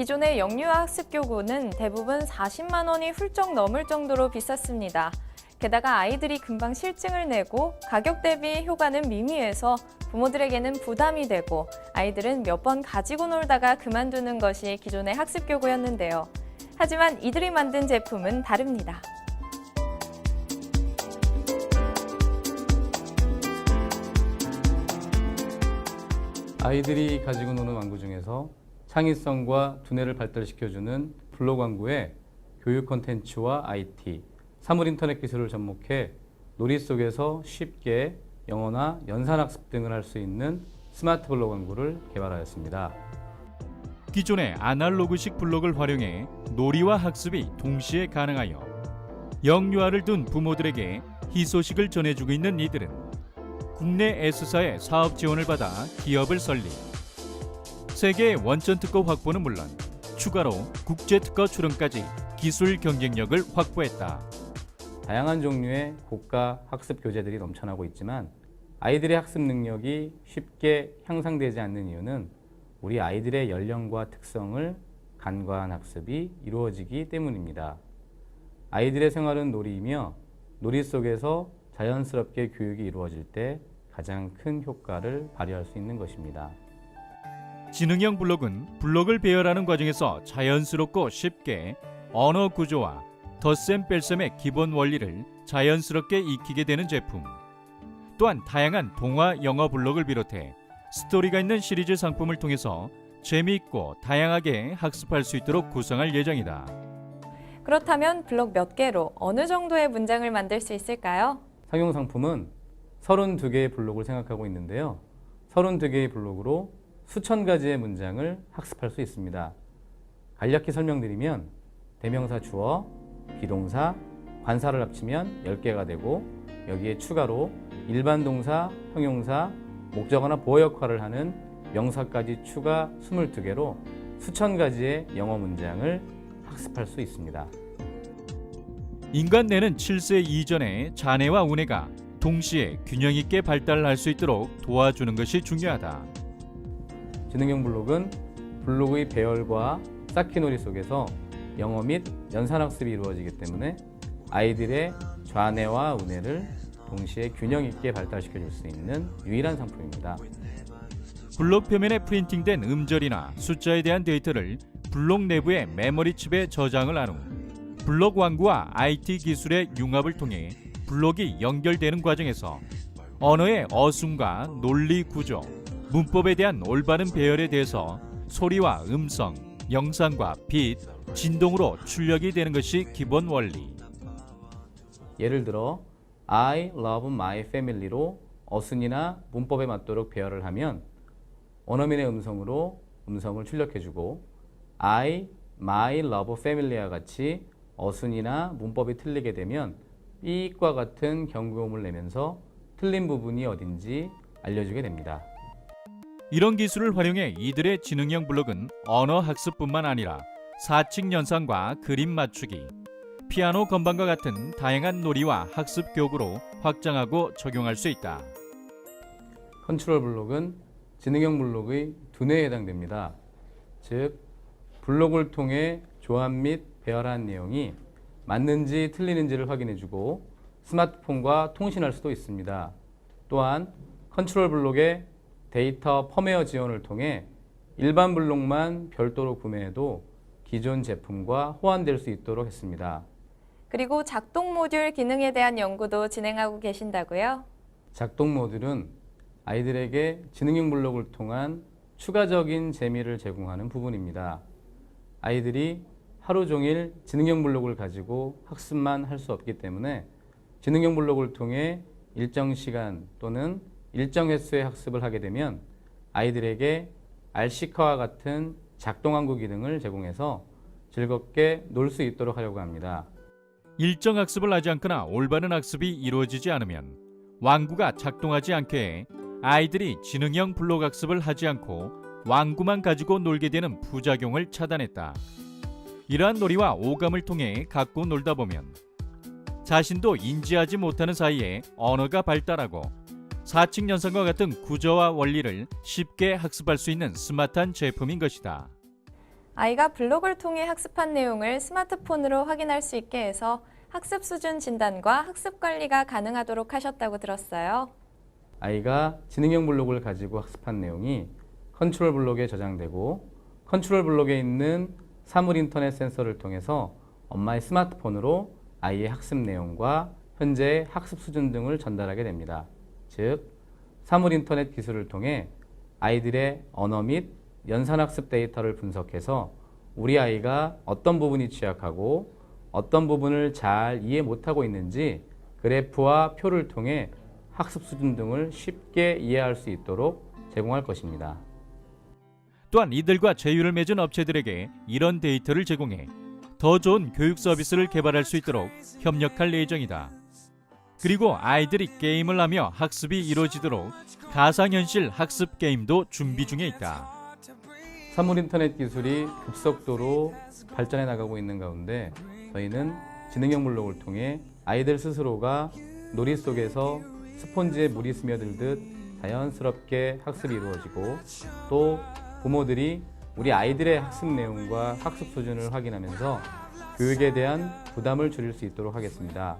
기존의 영유아 학습 교구는 대부분 40만 원이 훌쩍 넘을 정도로 비쌌습니다. 게다가 아이들이 금방 실증을 내고 가격 대비 효과는 미미해서 부모들에게는 부담이 되고 아이들은 몇 번 가지고 놀다가 그만두는 것이 기존의 학습 교구였는데요. 하지만 이들이 만든 제품은 다릅니다. 아이들이 가지고 노는 왕구 중에서 창의성과 두뇌를 발달시켜주는 블로그 왕구에 교육 콘텐츠와 IT, 사물 인터넷 기술을 접목해 놀이 속에서 쉽게 영어나 연산학습 등을 할 수 있는 스마트 블로그 왕구를 개발하였습니다. 기존의 아날로그식 블록을 활용해 놀이와 학습이 동시에 가능하여 영유아를 둔 부모들에게 희소식을 전해주고 있는 이들은 국내 S사의 사업 지원을 받아 기업을 설립, 세계의 원천 특허 확보는 물론 추가로 국제 특허 출원까지 기술 경쟁력을 확보했다. 다양한 종류의 고가 학습 교재들이 넘쳐나고 있지만 아이들의 학습 능력이 쉽게 향상되지 않는 이유는 우리 아이들의 연령과 특성을 간과한 학습이 이루어지기 때문입니다. 아이들의 생활은 놀이이며 놀이 속에서 자연스럽게 교육이 이루어질 때 가장 큰 효과를 발휘할 수 있는 것입니다. 지능형 블록은 블록을 배열하는 과정에서 자연스럽고 쉽게 언어 구조와 덧셈 뺄셈의 기본 원리를 자연스럽게 익히게 되는 제품. 또한 다양한 동화 영어 블록을 비롯해 스토리가 있는 시리즈 상품을 통해서 재미있고 다양하게 학습할 수 있도록 구성할 예정이다. 그렇다면 블록 몇 개로 어느 정도의 문장을 만들 수 있을까요? 상용 상품은 32개의 블록을 생각하고 있는데요. 32개의 블록으로 수천 가지의 문장을 학습할 수 있습니다. 간략히 설명드리면 대명사 주어, 비동사, 관사를 합치면 10개가 되고 여기에 추가로 일반 동사, 형용사, 목적어나 보어 역할을 하는 명사까지 추가 22개로 수천 가지의 영어 문장을 학습할 수 있습니다. 인간 뇌는 7세 이전에 자뇌와 우뇌가 동시에 균형 있게 발달할 수 있도록 도와주는 것이 중요하다. 지능형 블록은 블록의 배열과 쌓기놀이 속에서 영어 및 연산학습이 이루어지기 때문에 아이들의 좌뇌와 우뇌를 동시에 균형 있게 발달시켜 줄 수 있는 유일한 상품입니다. 블록 표면에 프린팅된 음절이나 숫자에 대한 데이터를 블록 내부의 메모리 칩에 저장을 한 후 블록 왕구와 IT 기술의 융합을 통해 블록이 연결되는 과정에서 언어의 어순과 논리 구조, 문법에 대한 올바른 배열에 대해서 소리와 음성, 영상과 빛, 진동으로 출력이 되는 것이 기본 원리. 예를 들어 I love my family로 어순이나 문법에 맞도록 배열을 하면 원어민의 음성으로 음성을 출력해주고 I, my love family와 같이 어순이나 문법이 틀리게 되면 삐익과 같은 경고음을 내면서 틀린 부분이 어딘지 알려주게 됩니다. 이런 기술을 활용해 이들의 지능형 블록은 언어 학습뿐만 아니라 사칙 연산과 그림 맞추기, 피아노 건반과 같은 다양한 놀이와 학습 교구로 확장하고 적용할 수 있다. 컨트롤 블록은 지능형 블록의 두뇌에 해당됩니다. 즉, 블록을 통해 조합 및 배열한 내용이 맞는지 틀리는지를 확인해주고 스마트폰과 통신할 수도 있습니다. 또한 컨트롤 블록의 데이터 펌웨어 지원을 통해 일반 블록만 별도로 구매해도 기존 제품과 호환될 수 있도록 했습니다. 그리고 작동 모듈 기능에 대한 연구도 진행하고 계신다고요? 작동 모듈은 아이들에게 지능형 블록을 통한 추가적인 재미를 제공하는 부분입니다. 아이들이 하루 종일 지능형 블록을 가지고 학습만 할 수 없기 때문에 지능형 블록을 통해 일정 시간 또는 일정 횟수의 학습을 하게 되면 아이들에게 RC카와 같은 작동 왕구 기능을 제공해서 즐겁게 놀 수 있도록 하려고 합니다. 일정 학습을 하지 않거나 올바른 학습이 이루어지지 않으면 왕구가 작동하지 않게 해 아이들이 지능형 블록 학습을 하지 않고 왕구만 가지고 놀게 되는 부작용을 차단했다. 이러한 놀이와 오감을 통해 갖고 놀다 보면 자신도 인지하지 못하는 사이에 언어가 발달하고 사칙 연산과 같은 구조와 원리를 쉽게 학습할 수 있는 스마트한 제품인 것이다. 아이가 블록을 통해 학습한 내용을 스마트폰으로 확인할 수 있게 해서 학습 수준 진단과 학습 관리가 가능하도록 하셨다고 들었어요. 아이가 지능형 블록을 가지고 학습한 내용이 컨트롤 블록에 저장되고 컨트롤 블록에 있는 사물 인터넷 센서를 통해서 엄마의 스마트폰으로 아이의 학습 내용과 현재의 학습 수준 등을 전달하게 됩니다. 즉, 사물 인터넷 기술을 통해 아이들의 언어 및 연산학습 데이터를 분석해서 우리 아이가 어떤 부분이 취약하고 어떤 부분을 잘 이해 못하고 있는지 그래프와 표를 통해 학습 수준 등을 쉽게 이해할 수 있도록 제공할 것입니다. 또한 이들과 제휴를 맺은 업체들에게 이런 데이터를 제공해 더 좋은 교육 서비스를 개발할 수 있도록 협력할 예정이다. 그리고 아이들이 게임을 하며 학습이 이루어지도록 가상현실 학습 게임도 준비 중에 있다. 사물 인터넷 기술이 급속도로 발전해 나가고 있는 가운데 저희는 지능형 블록을 통해 아이들 스스로가 놀이 속에서 스폰지에 물이 스며들듯 자연스럽게 학습이 이루어지고 또 부모들이 우리 아이들의 학습 내용과 학습 수준을 확인하면서 교육에 대한 부담을 줄일 수 있도록 하겠습니다.